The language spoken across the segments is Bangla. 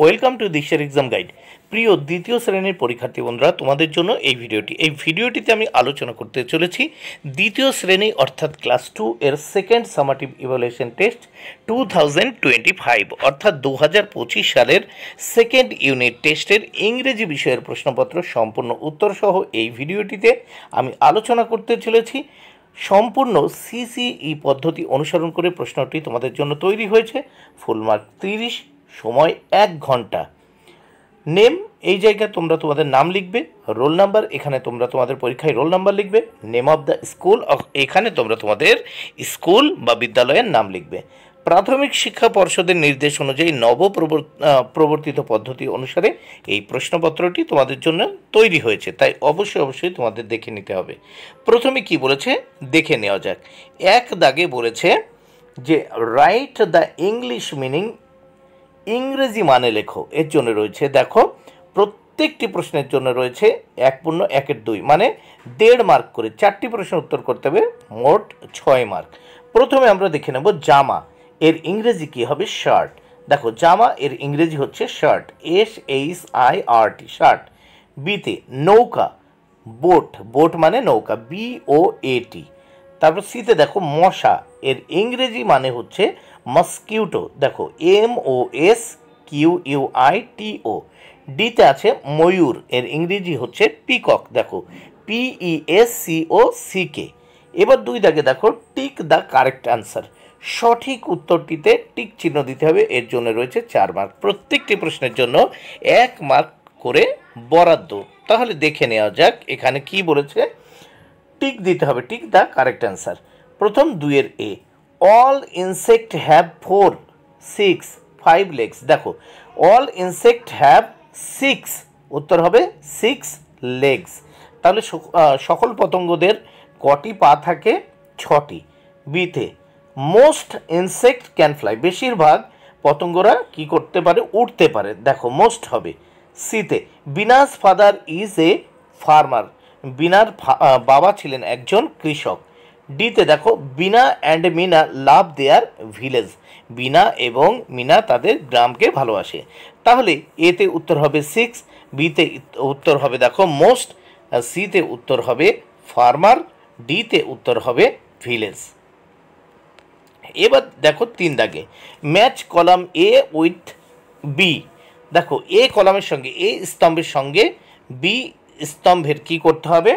ওয়েলকাম টু দিশার এক্সাম গাইড। প্রিয় দ্বিতীয় শ্রেণীর পরীক্ষার্থী বন্ধুরা, তোমাদের জন্য এই ভিডিওটিতে আমি আলোচনা করতে চলেছি দ্বিতীয় শ্রেণী অর্থাৎ ক্লাস 2 এর সেকেন্ড সামাটিভ ইভ্যালুয়েশন টেস্ট 2025 অর্থাৎ 2025 সালের সেকেন্ড ইউনিট টেস্টের ইংরেজি বিষয়ের প্রশ্নপত্র সম্পূর্ণ উত্তরসহ এই ভিডিওটিতে আমি আলোচনা করতে চলেছি। সম্পূর্ণ সিসিই পদ্ধতি অনুসরণ করে প্রশ্নটি তোমাদের জন্য তৈরি হয়েছে। ফুল মার্ক 30, সময় 1 ঘন্টা। নেম, এই জায়গায় তোমরা তোমাদের নাম লিখবে। রোল নাম্বার, এখানে তোমরা তোমাদের পরীক্ষায় রোল নাম্বার লিখবে। নেম অফ দ্য স্কুল, এখানে তোমরা তোমাদের স্কুল বা বিদ্যালয়ের নাম লিখবে। প্রাথমিক শিক্ষা পর্ষদের নির্দেশ অনুযায়ী প্রবর্তিত পদ্ধতি অনুসারে এই প্রশ্নপত্রটি তোমাদের জন্য তৈরি হয়েছে, তাই অবশ্যই তোমাদের দেখে নিতে হবে। প্রথমে কি বলেছে দেখে নেওয়া যাক। এক দাগে বলেছে যে রাইট দ্য ইংলিশ মিনিং, ইংরেজি মানে লেখো। এর জন্য রয়েছে দেখো প্রত্যেকটি প্রশ্নের জন্য রয়েছে 1.1-2 মানে 1.5 মার্ক করে 4টি প্রশ্নের উত্তর করতে হবে, মোট 6 মার্ক। প্রথমে আমরা দেখে নেব জামা, এর ইংরেজি কি হবে? শার্ট। দেখো জামা এর ইংরেজি হচ্ছে শার্ট, SHIRT, শার্ট। বিতে নৌকা, বোট মানে নৌকা, BOAT। তারপর সিতে দেখো মশা, এর ইংরেজি মানে হচ্ছে মসকিউটো, দেখো MOSQUITO। ডিতে আছে ময়ূর, এর ইংরেজি হচ্ছে পিকক, দেখো PESCOCK। এবার 2 দাগে দেখো টিক দ্য কারেক্ট অ্যান্সার, সঠিক উত্তরটিতে টিক চিহ্ন দিতে হবে। এর জন্য রয়েছে 4 মার্ক। প্রত্যেকটি প্রশ্নের জন্য 1 মার্ক করে বরাদ্দ। তাহলে দেখে নেওয়া যাক এখানে কি বলেছে। টিক দিতে হবে, টিক দ্য কারেক্ট অ্যান্সার। প্রথম 2-এর এ, অল ইনসেক্ট হ্যাভ 4, 6, 5 legs। দেখো অল ইনসেক্ট হ্যাভ 6, উত্তর হবে 6 legs। তাহলে সকল পতঙ্গদের কটি পা থাকে? 6টি। বিতে মোস্ট ইনসেক্ট ক্যান ফ্লাই, বেশিরভাগ পতঙ্গরা কি করতে পারে? উঠতে পারে, দেখো মোস্ট হবে। সিতে Bina's father is a farmer, বিনার বাবা ছিলেন একজন কৃষক। ডিতে দেখো Bina and Mina love their village, Bina এবং মিনা তাদের গ্রামকে ভালোবাসে। তাহলে এতে উত্তর হবে 6, বিতে উত্তর হবে দেখো মোস্ট, সিতে উত্তর হবে ফার্মার, ডিতে উত্তর হবে ভিলেজ। এবার দেখো 3 দাগে match column A with B. দেখো এ কলামের সঙ্গে, এ স্তম্ভের সঙ্গে বি স্তম্ভের কি করতে হবে?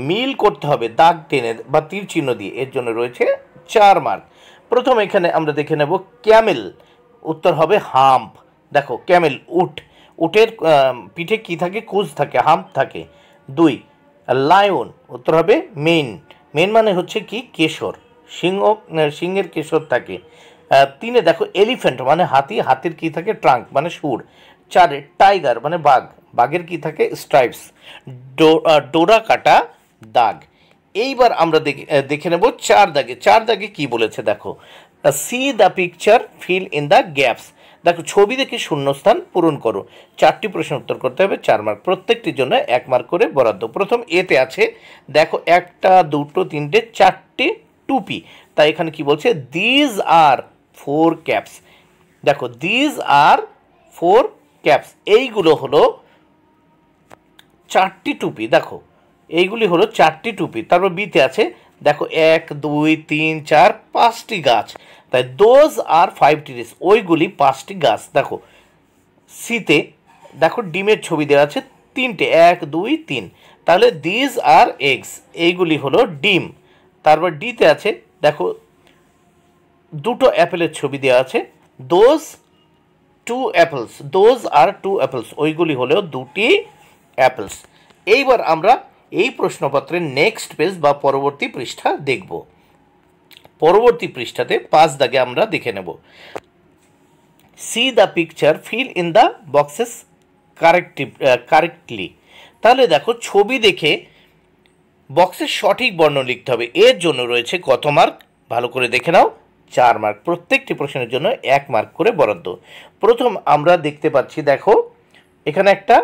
মিল করতে হবে দাগ টেনে বা তীর চিহ্ন দিয়ে। এর জন্য রয়েছে 4 মার্ক। প্রথম এখানে আমরা দেখে নেব ক্যামেল, উত্তর হবে হাম্প। দেখো ক্যামেল উটের পিঠে কি থাকে? কুজ থাকে, হাম্প থাকে। 2 লায়ন, উত্তর হবে মেন মানে হচ্ছে কি? কেশর, সিংহের কেশর থাকে। 3 দেখো এলিফ্যান্ট মানে হাতি, হাতির কি থাকে? ট্রাঙ্ক মানে সুর। 4 টাইগার মানে বাঘের কি থাকে? স্ট্রাইপস, ডোরা কাটা দাগ। এইবার আমরা দেখে নেব 4 দাগে কি বলেছে দেখো। C the picture, fill in the gaps. দেখো ছবি দেখে শূন্যস্থান পূরণ করো। 4টি প্রশ্ন উত্তর করতে হবে, 4 মার্ক। প্রত্যেকটির জন্য 1 মার্ক করে বরাদ্দ। প্রথম এতে আছে দেখো 1, 2, 3, 4টি টুপি। তাই এখানে কি বলছে? These are 4 caps. দেখো দিজ আর 4 ক্যাপস, এইগুলো হলো 4টি টুপি। দেখো এইগুলি হলো 4টি টুপি। তারপর বিতে আছে দেখো 1, 2, 3, 4, 5টি গাছ। তাই দোজ আর 5 trees, ওইগুলি 5টি গাছ। দেখো সিতে দেখো ডিমের ছবি দেওয়া আছে 3টে, 1, 2, 3। তাহলে দিজ আর এগস, এইগুলি হলো ডিম। তারপর ডিতে আছে দেখো 2টো অ্যাপেলের ছবি দেওয়া আছে, those 2 apples, those are 2 apples, ওইগুলি হলো 2টি অ্যাপেলস। এইবার আমরা এই প্রশ্নপত্রের নেক্সট পেজ বা পরবর্তী পৃষ্ঠা দেখব। পরবর্তী পৃষ্ঠাতে 5 দাগে আমরা দেখে নেব C the picture, fill in the boxes correctly. তাহলে দেখো ছবি দেখে বক্সের সঠিক বর্ণ লিখতে হবে। এর জন্য রয়েছে কত মার্ক? ভালো করে দেখে নাও, 4 মার্ক। প্রত্যেকটি প্রশ্নের জন্য 1 মার্ক করে বরাদ্দ। প্রথম আমরা দেখতে পাচ্ছি দেখো এখানে একটা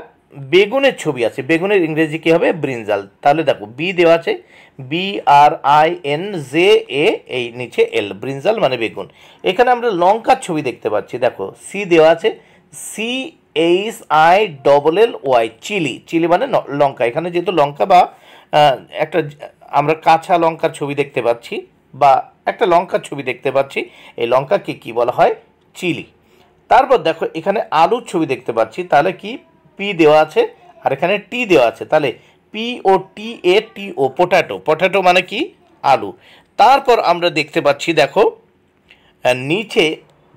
বেগুনের ছবি আছে, বেগুনের ইংরেজি কী হবে? ব্রিনজাল। তাহলে দেখো বি দেওয়া আছে, BRINZA, এই নিচে এল, ব্রিনজাল মানে বেগুন। এখানে আমরা লঙ্কার ছবি দেখতে পাচ্ছি, দেখো সি দেওয়া আছে, CHILLY, চিলি। চিলি মানে লঙ্কা। এখানে যেহেতু লঙ্কা বা একটা আমরা কাঁচা লঙ্কার ছবি দেখতে পাচ্ছি বা একটা লঙ্কার ছবি দেখতে পাচ্ছি, এই লঙ্কাকে কি বলা হয়? চিলি। তারপর দেখো এখানে আলুর ছবি দেখতে পাচ্ছি, তাহলে কি পি দেওয়া আছে আর এখানে টি দেওয়া আছে, তাহলে POTATO, পোট্যাটো। পোট্যাটো মানে কি? আলু। তারপর আমরা দেখতে পাচ্ছি দেখো নিচে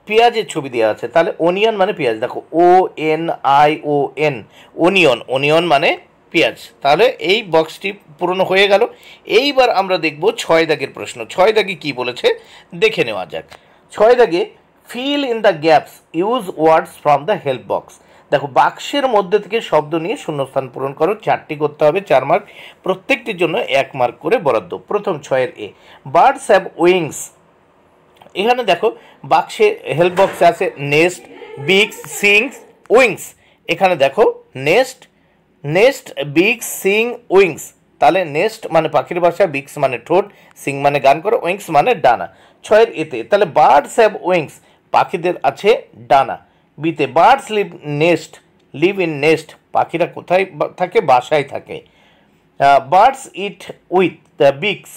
পেঁয়াজের ছবি দেওয়া আছে, তাহলে অনিয়ন মানে পেঁয়াজ। দেখো ONION, অনিয়ন। অনিয়ন মানে পেঁয়াজ। তাহলে এই বক্সটি পূরণ হয়ে গেল। এইবার আমরা দেখব 6 দাগের প্রশ্ন। 6 দাগে কি বলেছে দেখে নেওয়া যাক। 6 দাগে fill in the gaps, use words from the help box. দেখো বাক্সের মধ্যে থেকে শব্দ নিয়ে শূন্যস্থান পূরণ করো। 4টি করতে হবে, 4 মার্ক, প্রত্যেকটির জন্য 1 মার্ক করে বরাদ্দ। প্রথম 6-এর এ, বার্ডস হ্যাভ উইংস। এখানে দেখো বাক্সে হেল্প বক্সে আছে নেস্ট, বিগস, সিংস, উইংস। এখানে দেখো নেস্ট, বিগস, সিং, উইংস। তাহলে নেস্ট মানে পাখির বাসা, বিগস মানে ঠোঁট, সিং মানে গান করে, উইংস মানে ডানা। 6-এর এতে তাহলে বার্ডস হ্যাভ উইংস, পাখিদের আছে ডানা। বিতে বার্ডস লিভ ইন নেস্ট, পাখিরা কোথায় থাকে? বাসায় থাকে। Birds it with Biggs,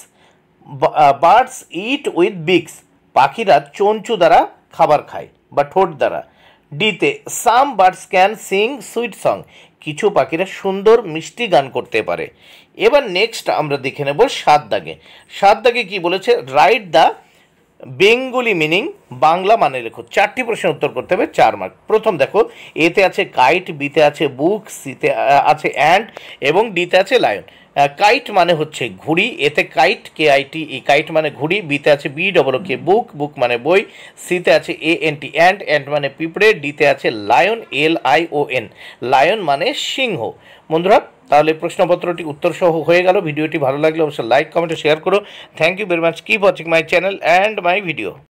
birds it with Biggs, পাখিরা চঞ্চু দ্বারা খাবার খায় বা ঠোঁট দ্বারা। ডিতে সাম birds can sing sweet song, কিছু পাখিরা সুন্দর মিষ্টি গান করতে পারে। এবার নেক্সট আমরা দেখে নেব 7 দাগে। 7 দাগে কি বলেছে? Write the Bengali meaning, Bangla মানে লেখো। 4টি প্রশ্নের উত্তর করতে হবে, 4 মার্ক। প্রথম দেখো এতে আছে কাইট, বিতে আছে বুক, সিতে আছে অ্যান্ড এবং ডিতে আছে লায়ন। কাইট মানে হচ্ছে ঘুড়ি, এতে কাইট KIT, এই কাইট মানে ঘুড়ি। বিতে আছে BOOK, বুক মানে বই। সিতে আছে ANT, অ্যান্ট মানে পিঁপড়ে। ডিতে আছে লায়ন, LION, লায়ন মানে সিংহ। বন্ধুরা তাহলে প্রশ্নপত্রটি উত্তর সহ হয়ে গেল। ভিডিওটি ভালো লাগলে অবশ্যই লাইক, কমেন্ট, শেয়ার করো। Thank you very much. Keep watching my channel and my video.